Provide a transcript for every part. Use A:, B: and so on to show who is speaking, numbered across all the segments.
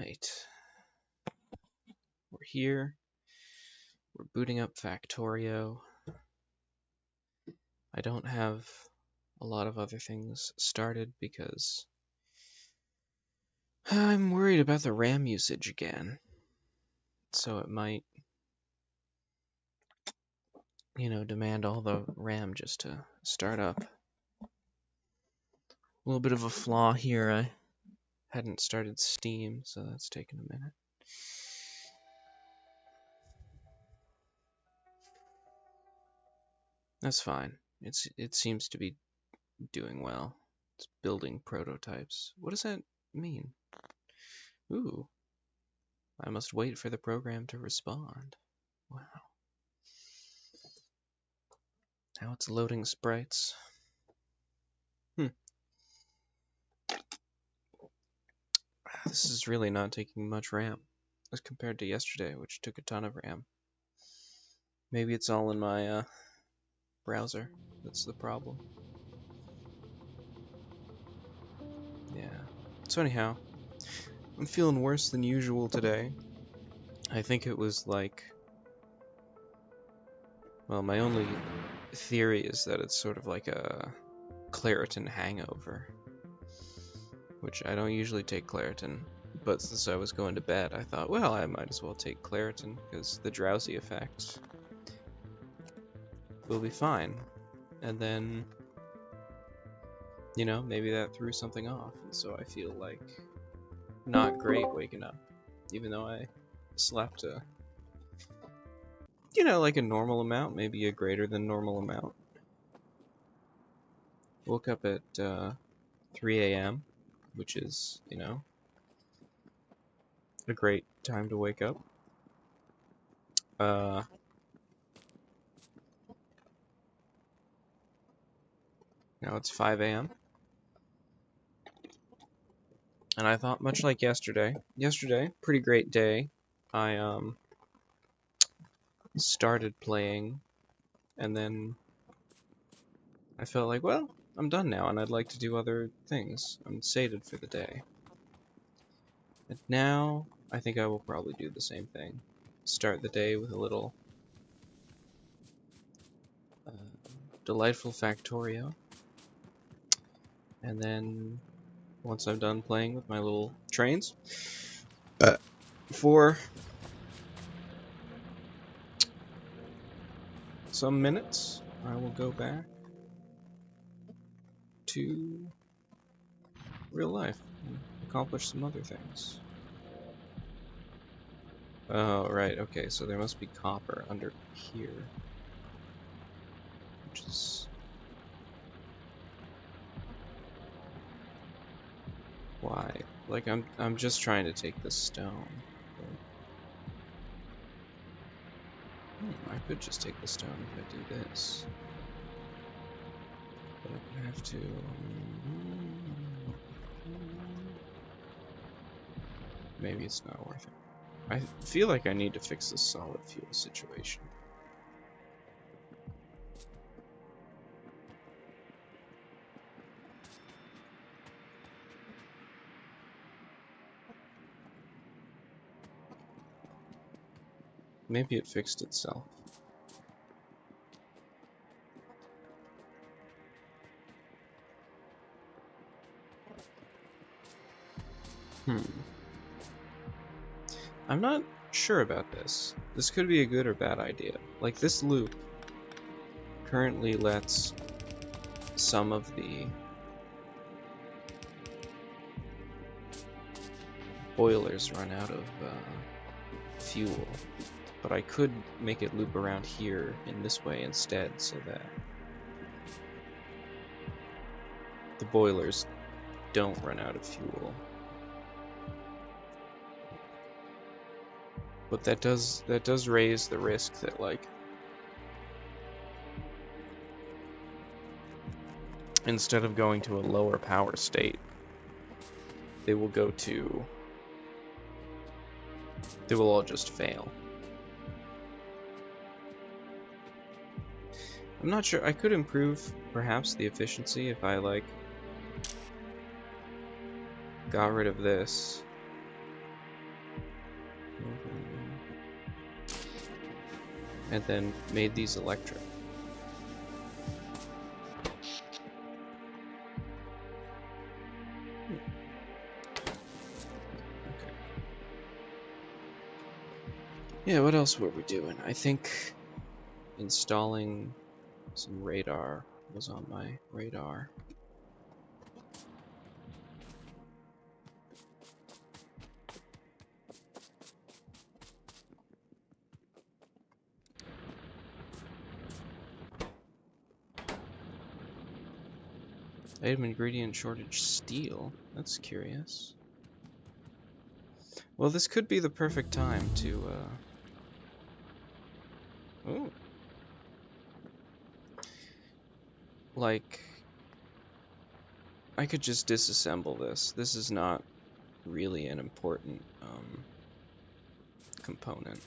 A: Alright. We're here. We're booting up Factorio. I don't have a lot of other things started because I'm worried about the RAM usage again. So it might, demand all the RAM just to start up. A little bit of a flaw here. I hadn't started Steam, so that's taken a minute. That's fine. It seems to be doing well. It's building prototypes. What does that mean? Ooh. I must wait for the program to respond. Wow. Now it's loading sprites. This is really not taking much RAM as compared to yesterday, which took a ton of RAM. Maybe it's all in my browser. That's the problem. Yeah. So anyhow, I'm feeling worse than usual today. I think it was like... Well, my only theory is that it's sort of like a Claritin hangover. Which I don't usually take Claritin. But since I was going to bed, I thought, well, I might as well take Claritin, because the drowsy effect will be fine. And then, maybe that threw something off, and so I feel like not great waking up, even though I slept like a normal amount, maybe a greater than normal amount. Woke up at 3 a.m., which is, a great time to wake up. Now it's 5 a.m. And I thought, much like yesterday, pretty great day. I started playing, and then I felt like, well, I'm done now, and I'd like to do other things. I'm sated for the day. And now, I think I will probably do the same thing. Start the day with a little delightful Factorio. And then, once I'm done playing with my little trains, for some minutes, I will go back to real life and accomplish some other things. Oh, right, okay, so there must be copper under here. Which is... why? Like, I'm just trying to take this stone. I could just take the stone if I do this. But I would have to... maybe it's not worth it. I feel like I need to fix this solid fuel situation. Maybe it fixed itself. I'm not sure about this. This could be a good or bad idea. Like, this loop currently lets some of the boilers run out of fuel. But I could make it loop around here in this way instead, so that the boilers don't run out of fuel. But that does raise the risk that, like, instead of going to a lower power state, they will all just fail. I'm not sure. I could improve, perhaps, the efficiency if I, got rid of this. And then made these electric. Okay. Yeah, what else were we doing? I think installing some radar was on my radar. Item ingredient shortage steel. That's curious. Well, this could be the perfect time to, ooh. Like, I could just disassemble this. This is not really an important, component.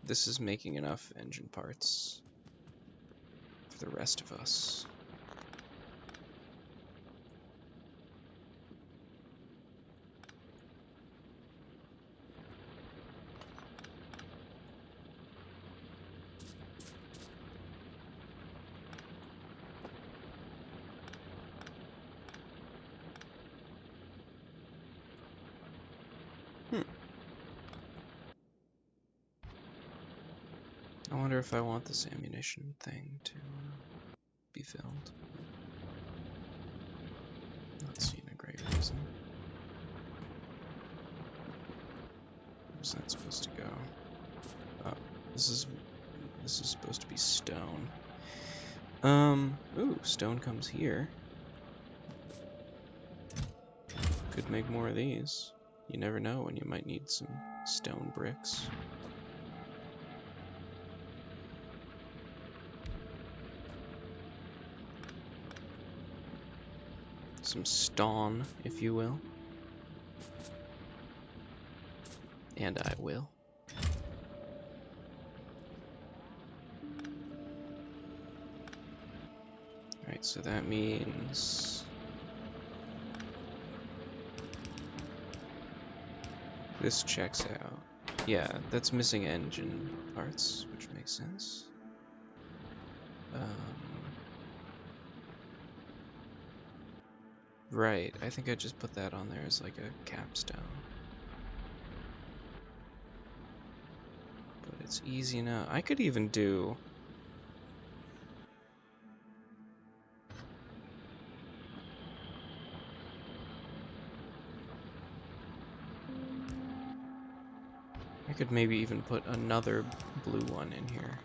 A: This is making enough engine parts for the rest of us. I wonder if I want this ammunition thing to be filled. Not seeing a great reason. Where's that supposed to go? Oh, this is supposed to be stone. Ooh, stone comes here. Could make more of these. You never know when you might need some stone bricks. Some stone, if you will. And I will. Alright, so that means this checks out. Yeah, that's missing engine parts, which makes sense. Right, I think I just put that on there as like a capstone. But it's easy enough. I could even do... I could maybe even put another blue one in here.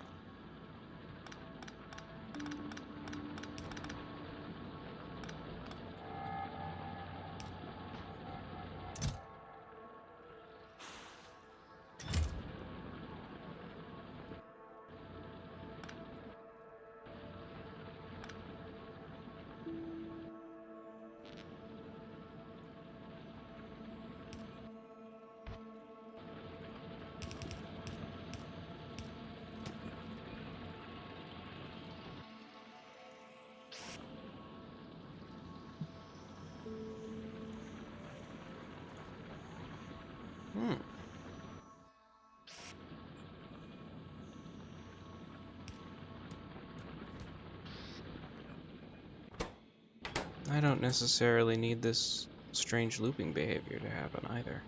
A: I don't necessarily need this strange looping behavior to happen either.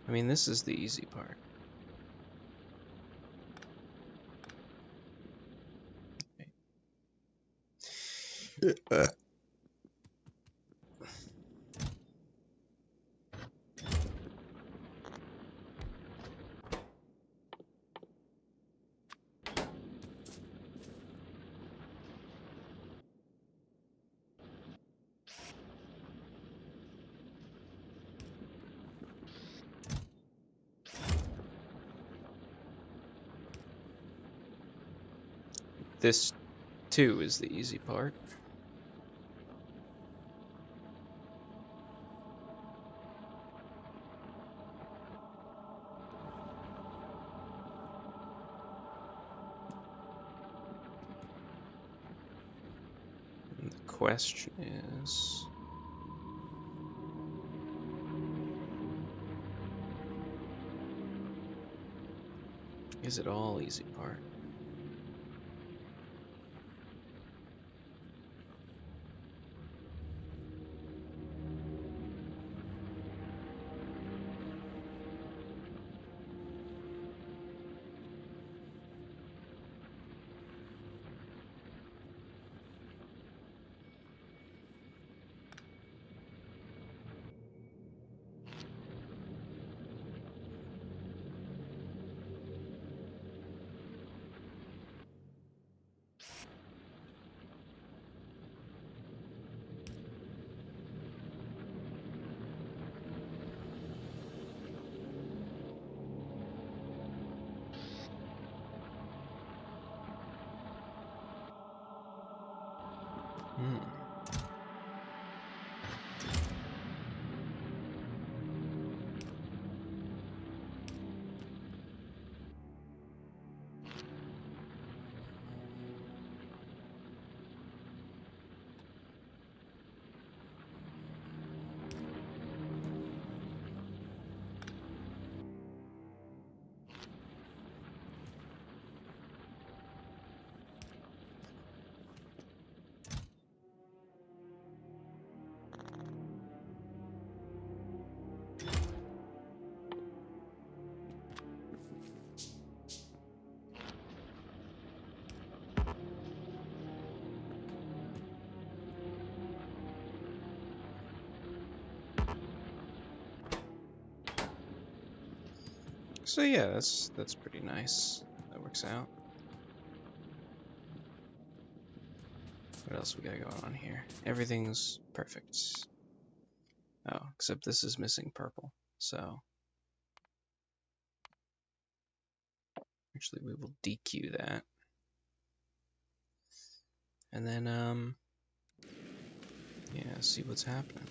A: I mean, this is the easy part. This, too, is the easy part. And the question is it all easy part? Hmm. So yeah, that's pretty nice. That works out. What else we got going on here? Everything's perfect. Oh, except this is missing purple. So actually we will DQ that. And then yeah, see what's happening.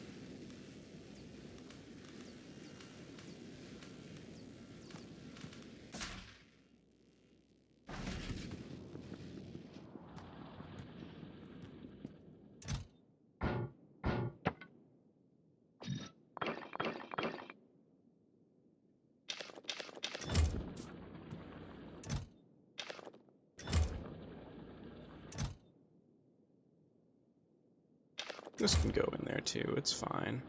A: This can go in there too, it's fine.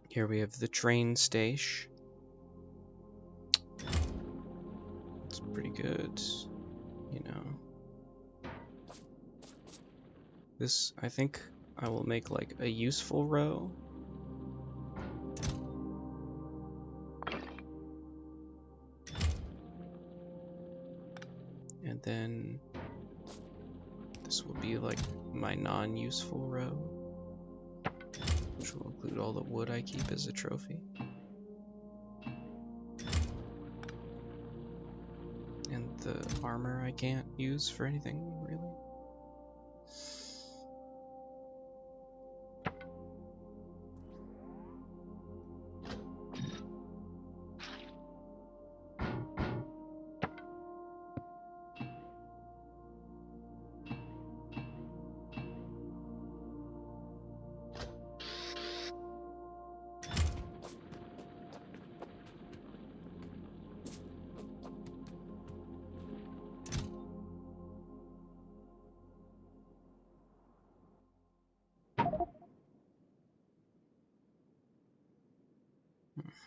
A: Here we have the train station. It's pretty good, you know. This, I think I will make like a useful row. And then this will be like my non-useful row, which will include all the wood I keep as a trophy. And the armor I can't use for anything, really.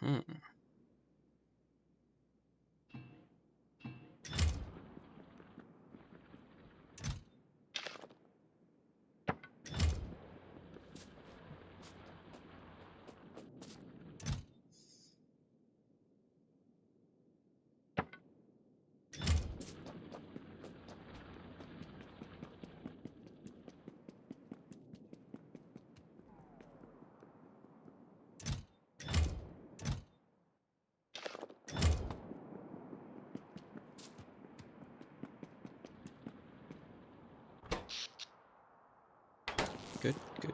A: Hmm. Good, good.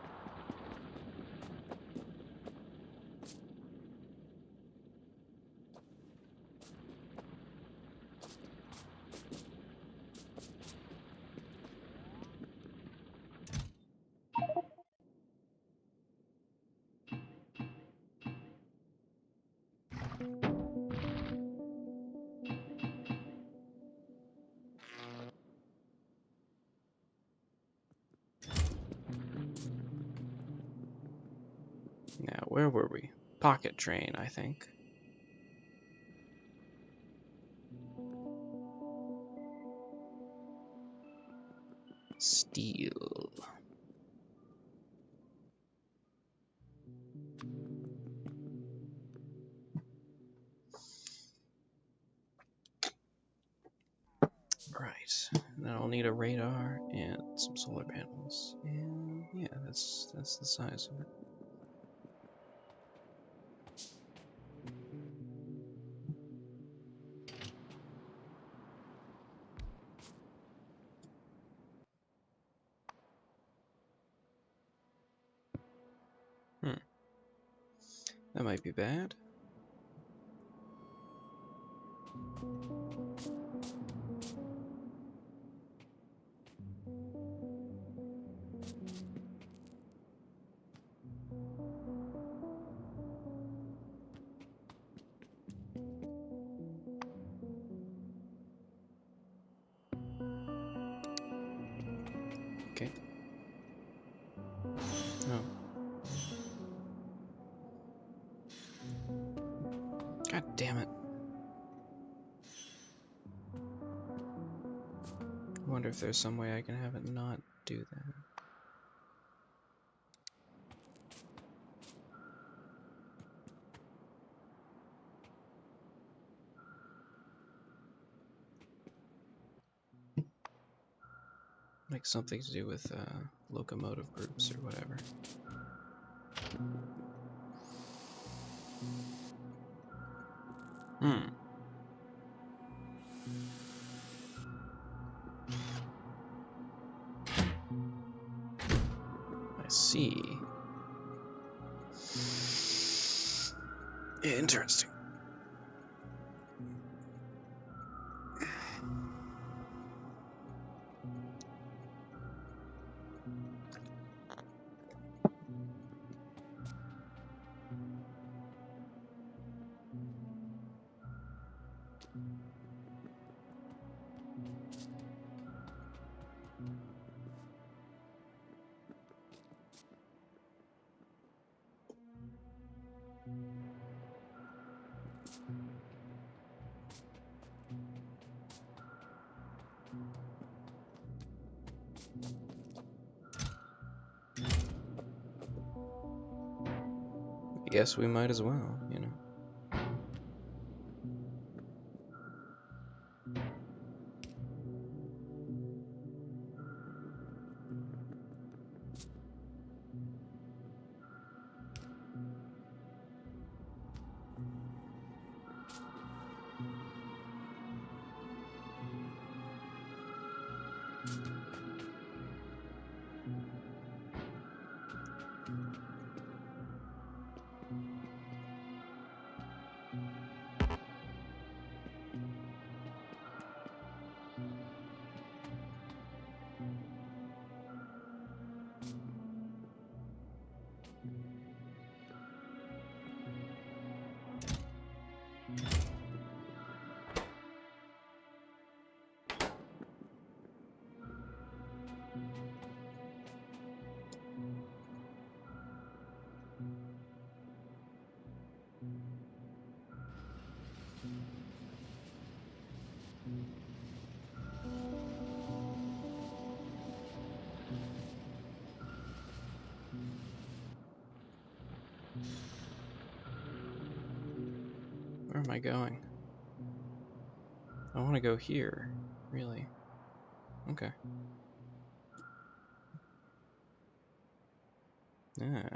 A: Now, where were we? Pocket train, I think. Steel. Right. Then I'll need a radar and some solar panels. And yeah, that's the size of it. That might be bad. Okay. Oh. God damn it. I wonder if there's some way I can have it not do that. Like something to do with locomotive groups or whatever. Hmm. I see. Interesting. I guess we might as well, you know. Where am I going? I want to go here. Really? Okay. Yeah.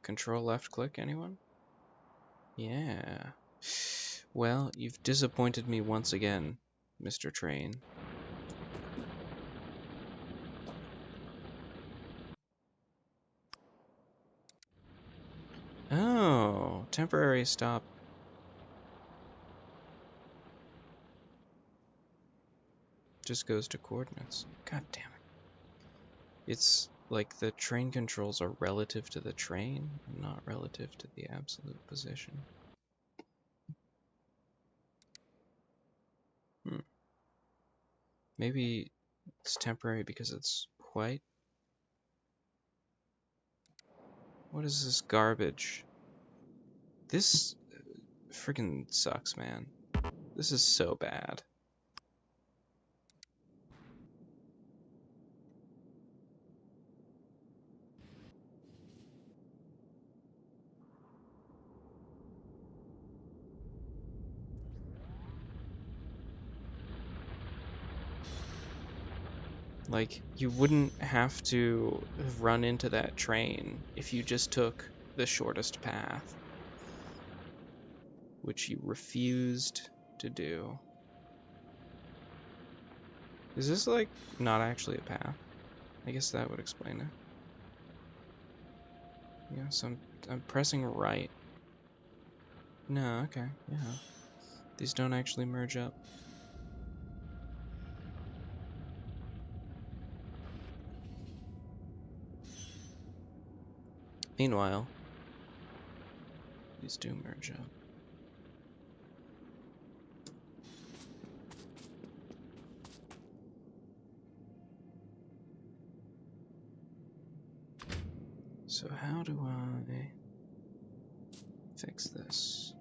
A: Control left click, anyone? Yeah. Well, you've disappointed me once again, Mr. Train. Oh, temporary stop. Just goes to coordinates. God damn it. It's like the train controls are relative to the train, not relative to the absolute position. Hmm. Maybe it's temporary because it's white. What is this garbage? This freaking sucks, man. This is so bad. Like, you wouldn't have to run into that train if you just took the shortest path, which you refused to do. Is this, like, not actually a path? I guess that would explain it. Yeah, so I'm pressing right. No, okay, yeah. These don't actually merge up. Meanwhile, these do merge up. So how do I fix this?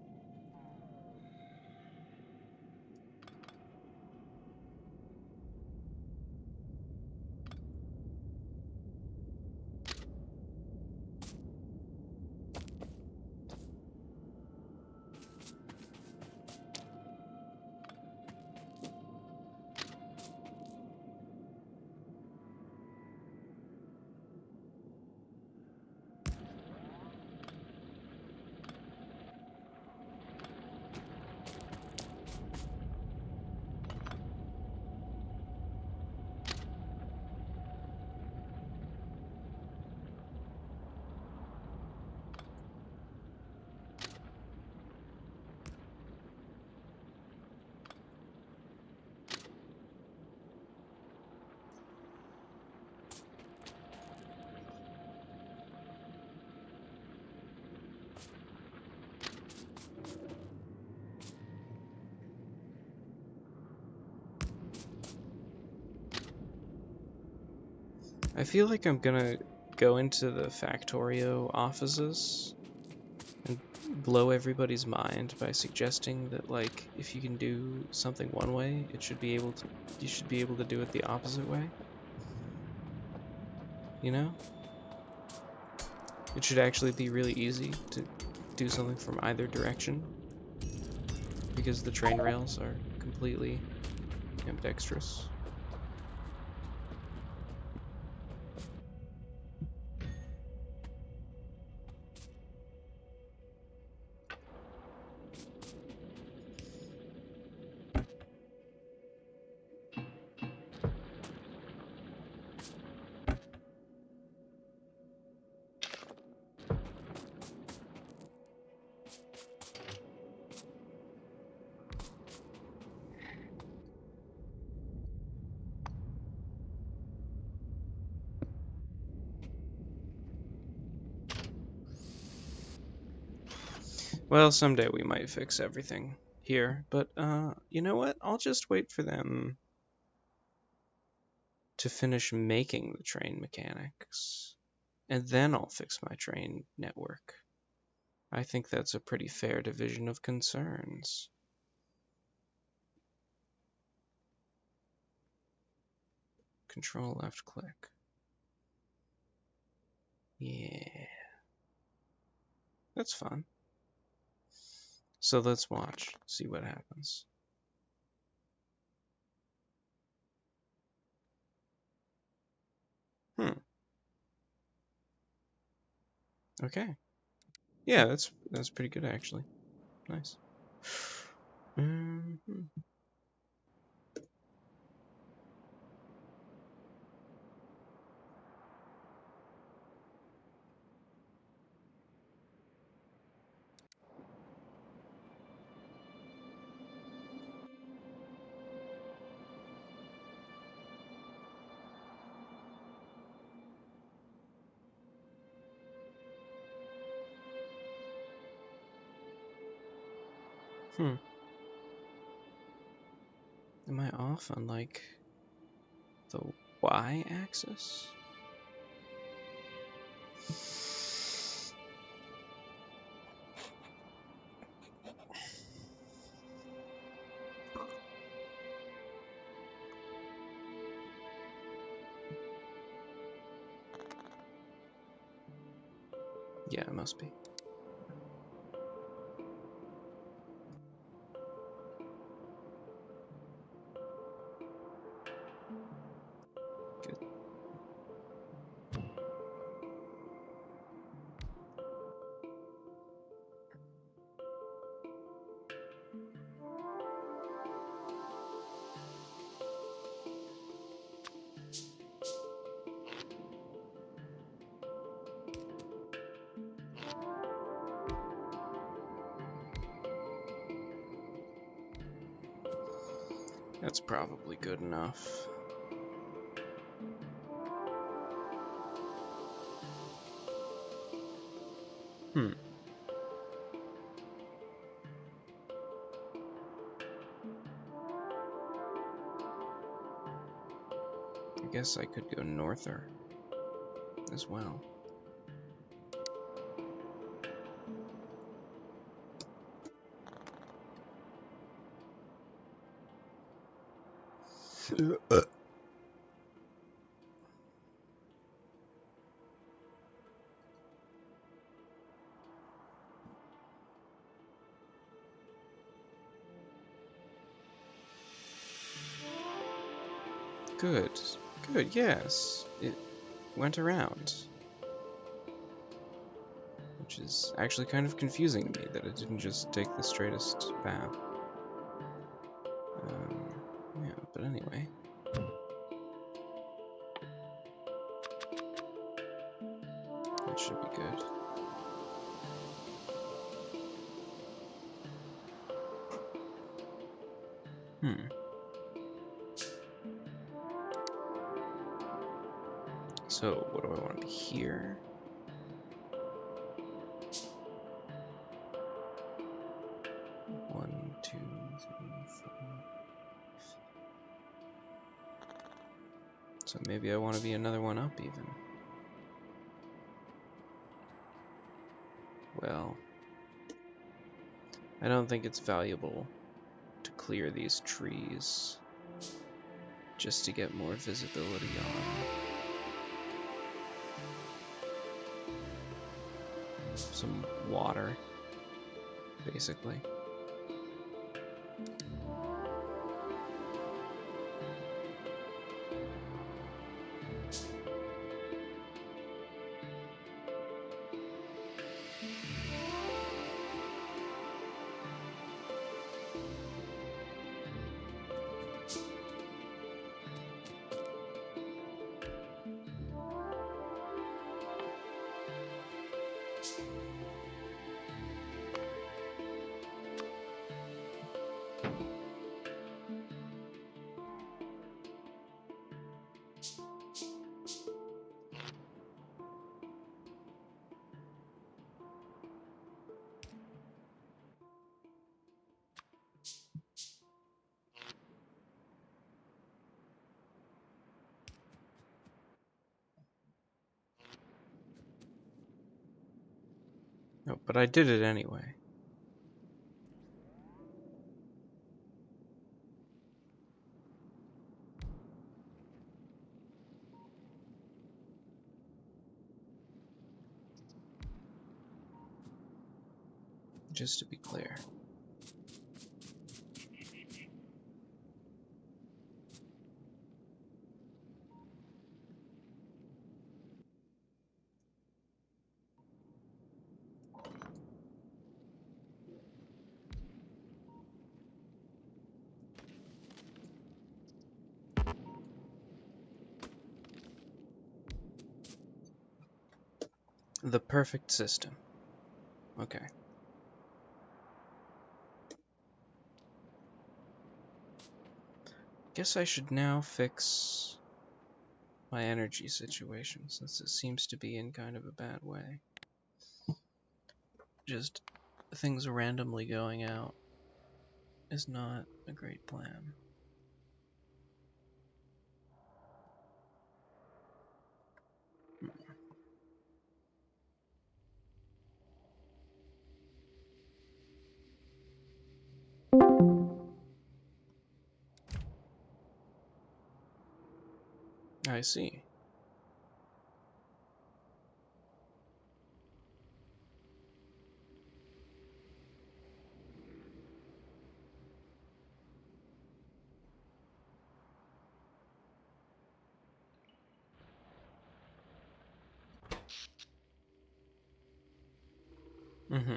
A: I feel like I'm gonna go into the Factorio offices and blow everybody's mind by suggesting that, like, if you can do something one way, you should be able to do it the opposite way. You know? It should actually be really easy to do something from either direction because the train rails are completely ambidextrous. Well, someday we might fix everything here, but you know what? I'll just wait for them to finish making the train mechanics, and then I'll fix my train network. I think that's a pretty fair division of concerns. Control left click. Yeah. That's fun. So let's watch, see what happens. Okay. Yeah, that's pretty good actually. Nice. Am I off on like the y-axis? Yeah, it must be. Good. That's probably good enough. I guess I could go norther as well. Good. Good, yes. It went around. Which is actually kind of confusing to me that it didn't just take the straightest path. Yeah, but anyway. That should be good. So, what do I want to be here? One, two, three, four. So maybe I want to be another one up even. Well, I don't think it's valuable to clear these trees just to get more visibility on some water, basically. No, but I did it anyway. Just to be clear. The perfect system. Okay. Guess I should now fix my energy situation, since it seems to be in kind of a bad way. Just things randomly going out is not a great plan. I see. Mm-hmm.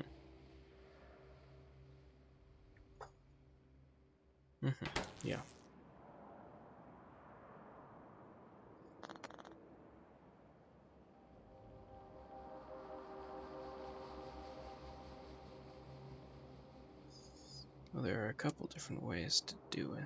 A: Mm-hmm. Yeah. Well, there are a couple different ways to do it.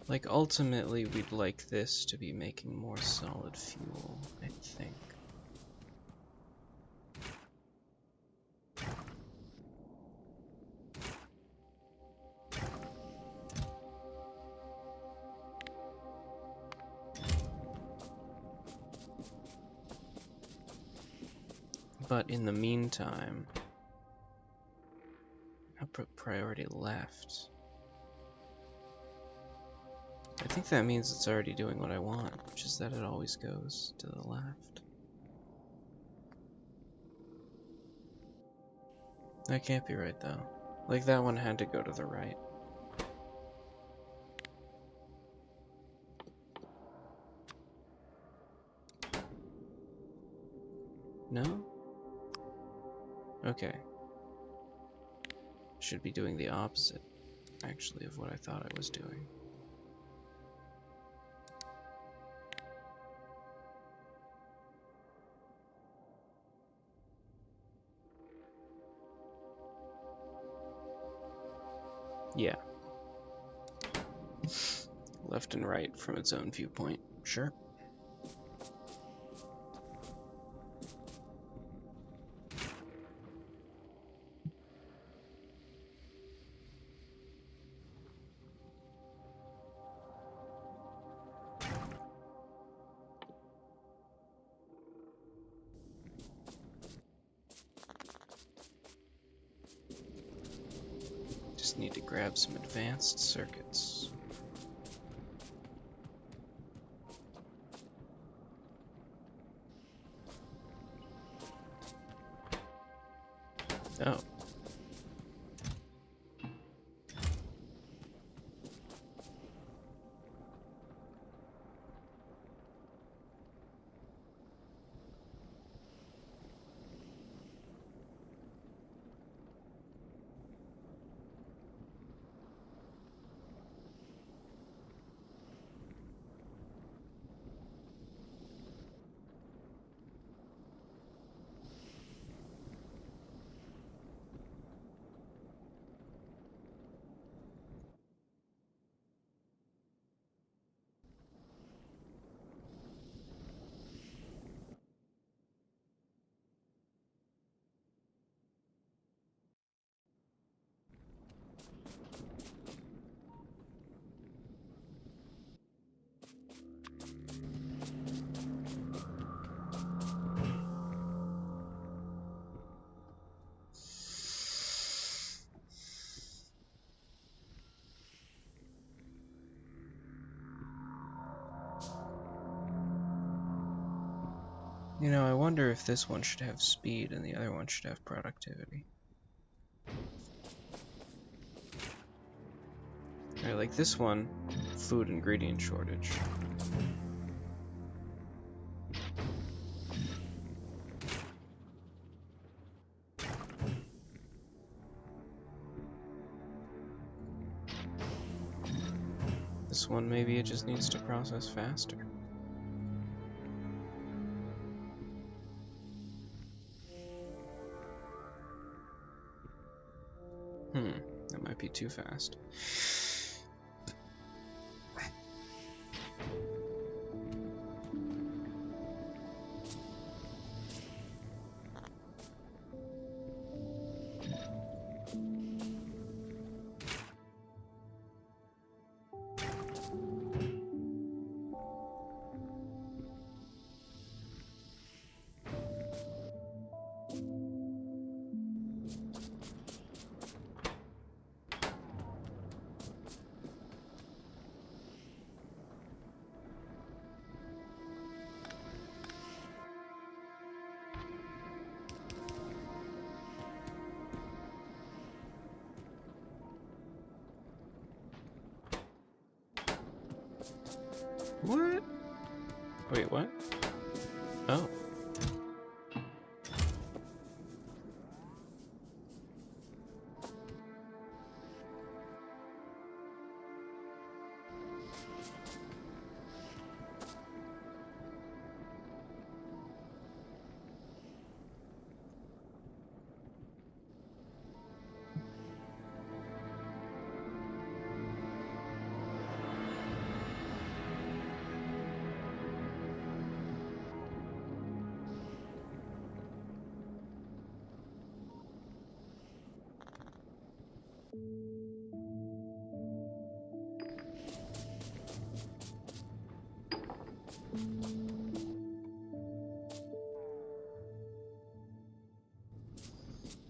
A: Like, ultimately, we'd like this to be making more solid fuel, I think. But in the meantime, I'll put priority left. I think that means it's already doing what I want, which is that it always goes to the left. That can't be right, though. Like, that one had to go to the right. No? Okay. Should be doing the opposite, actually, of what I thought I was doing. Yeah. Left and right from its own viewpoint. Sure. Just need to grab some advanced circuits. Oh. You know, I wonder if this one should have speed and the other one should have productivity. Alright, like this one, food ingredient shortage. This one, maybe it just needs to process faster. That might be too fast. What? Wait, what? Oh.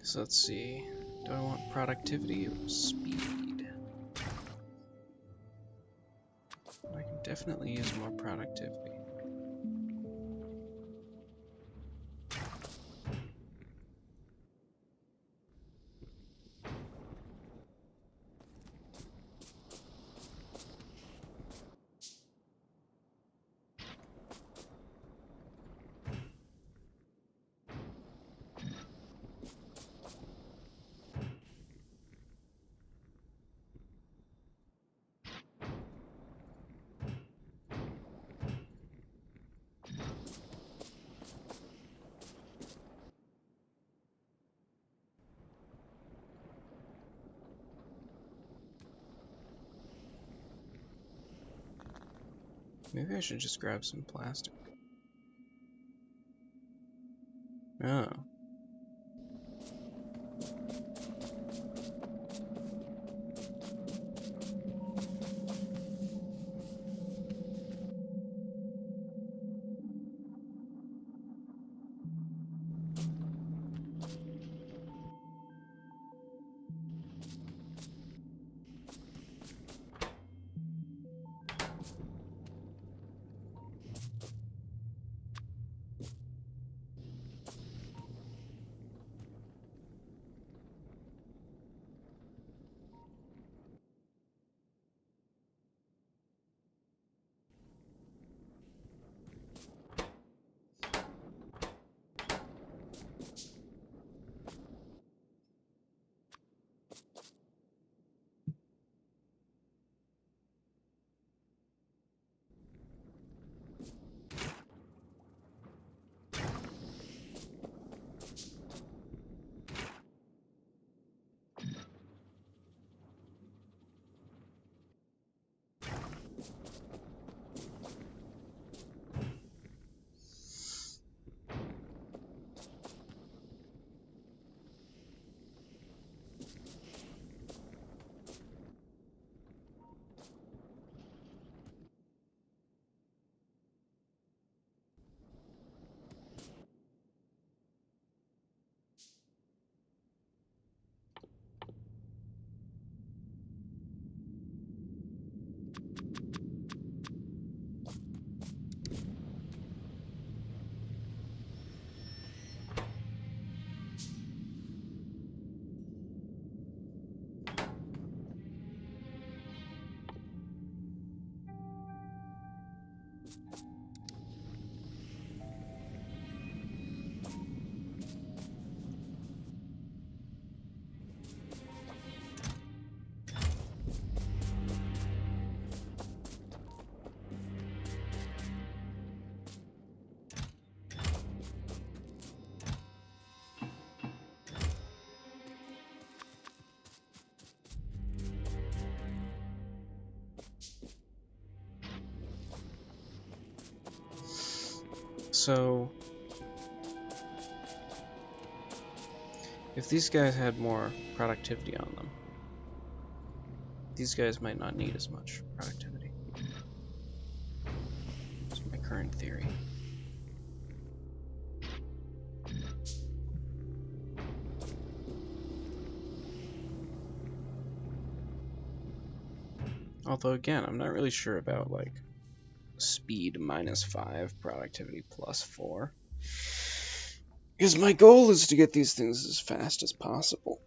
A: So let's see. Do I want productivity or speed? I can definitely use more productivity. Maybe I should just grab some plastic. Oh. So, if these guys had more productivity on them, these guys might not need as much productivity. That's my current theory. Although again, I'm not really sure about like speed -5, productivity +4. Because my goal is to get these things as fast as possible.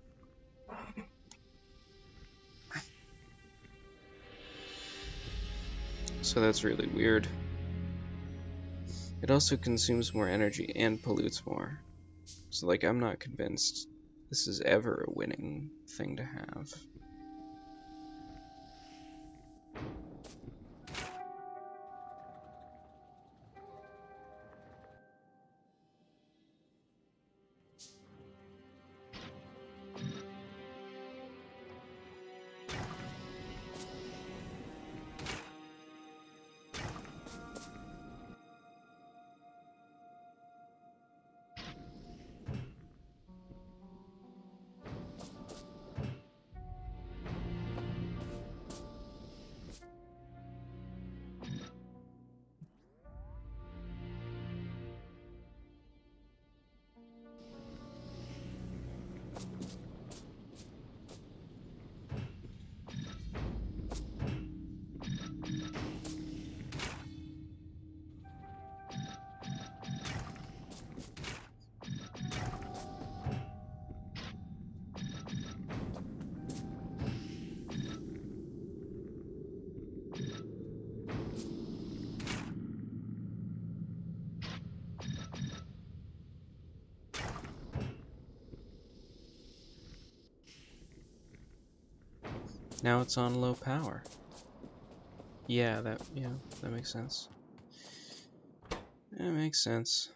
A: So that's really weird. It also consumes more energy and pollutes more. So like, I'm not convinced this is ever a winning thing to have. Now it's on low power. Yeah, that makes sense. That makes sense.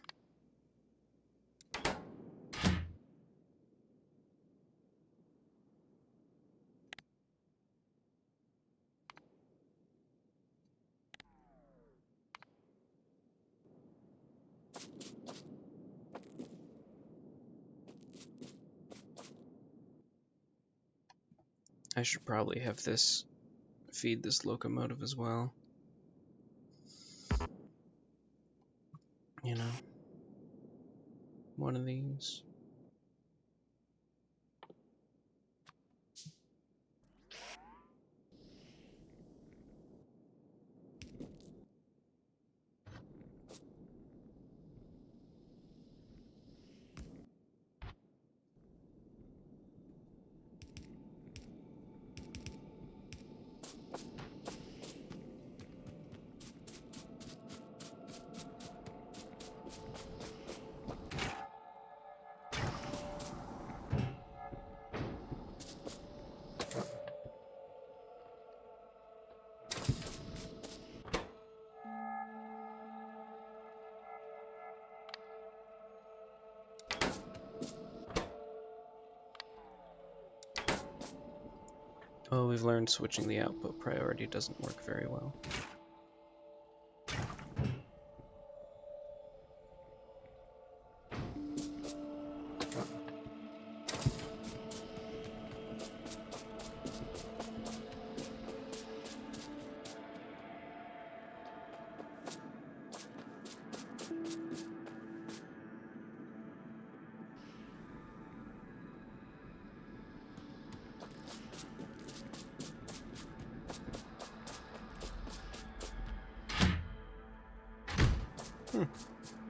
A: I should probably have this feed this locomotive as well. You know, one of these. Oh, we've learned switching the output priority doesn't work very well.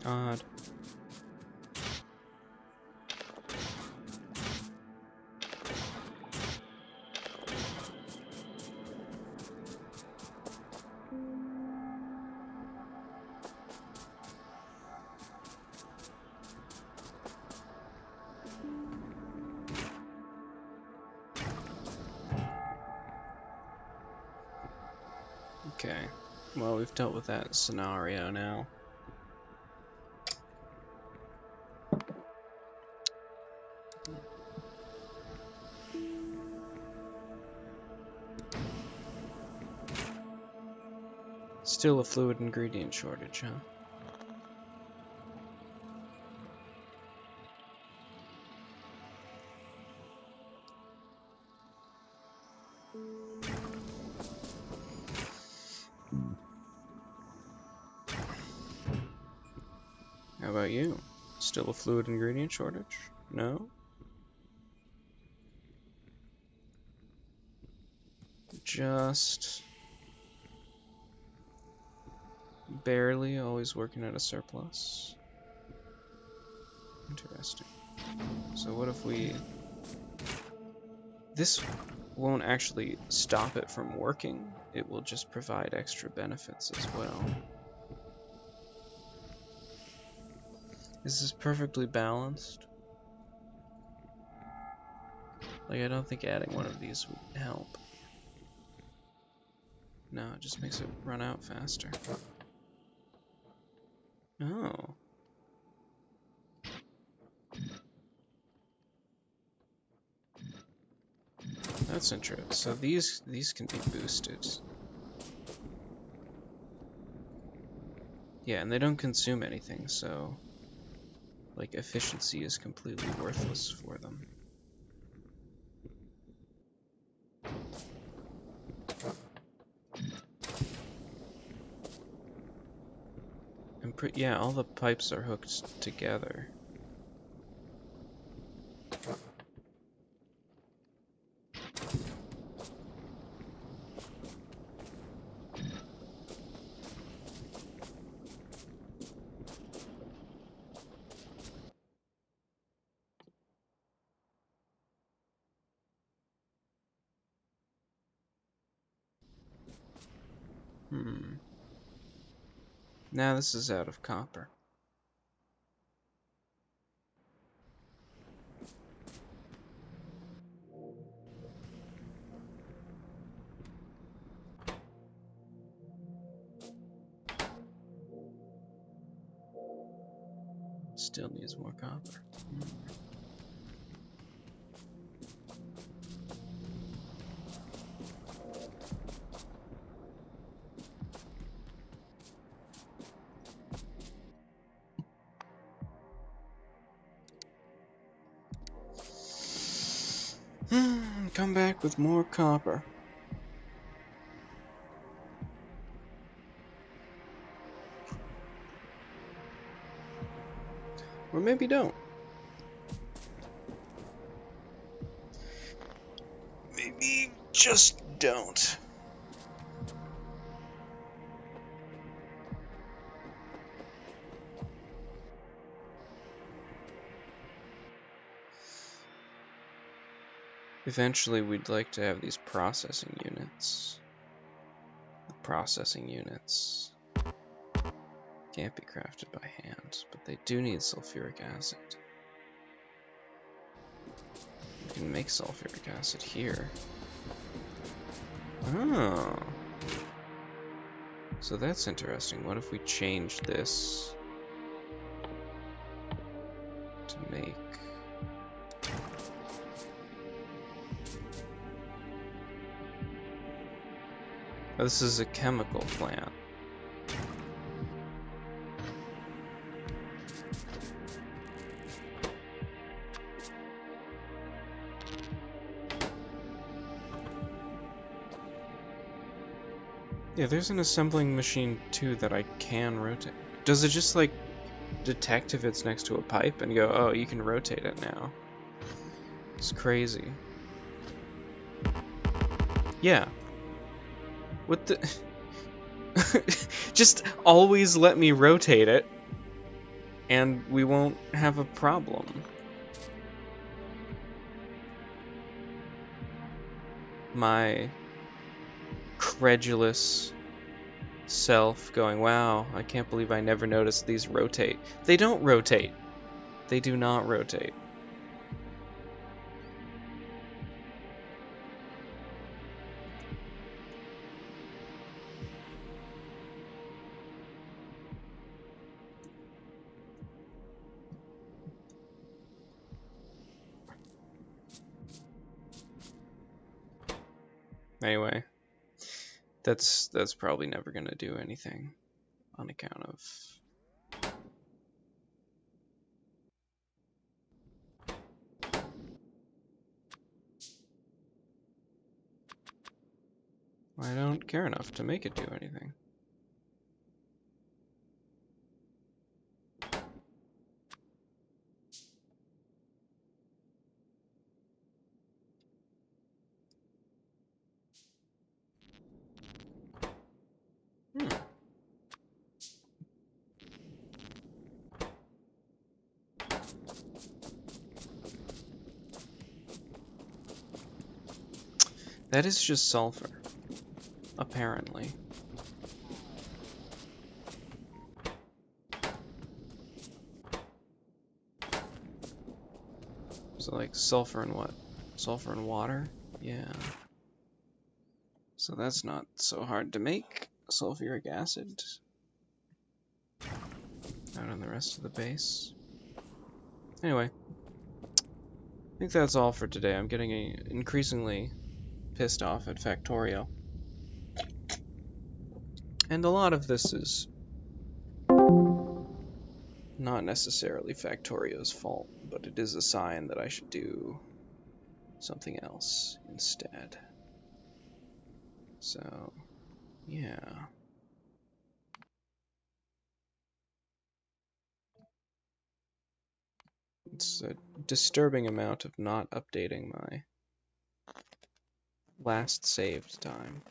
A: Odd. Okay, well, we've dealt with that scenario now. Still a fluid ingredient shortage, huh? How about you? Still a fluid ingredient shortage? No? Just barely always working at a surplus. Interesting. So what if we... This won't actually stop it from working. It will just provide extra benefits as well. Is this perfectly balanced? Like, I don't think adding one of these would help. No, it just makes it run out faster. Oh. That's interesting. So these can be boosted. Yeah, and they don't consume anything, so like efficiency is completely worthless for them. And yeah, all the pipes are hooked together. Now this is out of copper. Still needs more copper. Come back with more copper. Or maybe don't. Maybe just don't. Eventually we'd like to have these processing units. The processing units can't be crafted by hand, but they do need sulfuric acid. We can make sulfuric acid here. Oh. So that's interesting. What if we change this to make... Oh, this is a chemical plant. Yeah, there's an assembling machine too that I can rotate. Does it just like detect if it's next to a pipe and go, oh, you can rotate it now? It's crazy. Yeah. What the... Just always let me rotate it and we won't have a problem. My credulous self going, wow, I can't believe I never noticed these rotate. They don't rotate. They do not rotate. Anyway, that's probably never gonna do anything on account of... I don't care enough to make it do anything. Hmm. That is just sulfur, apparently. So like sulfur and what? Sulfur and water? Yeah. So that's not so hard to make. Sulfuric acid. Out on the rest of the base. Anyway, I think that's all for today. I'm getting increasingly pissed off at Factorio. And a lot of this is not necessarily Factorio's fault, but it is a sign that I should do something else instead. So, yeah. It's a disturbing amount of not updating my last saved time.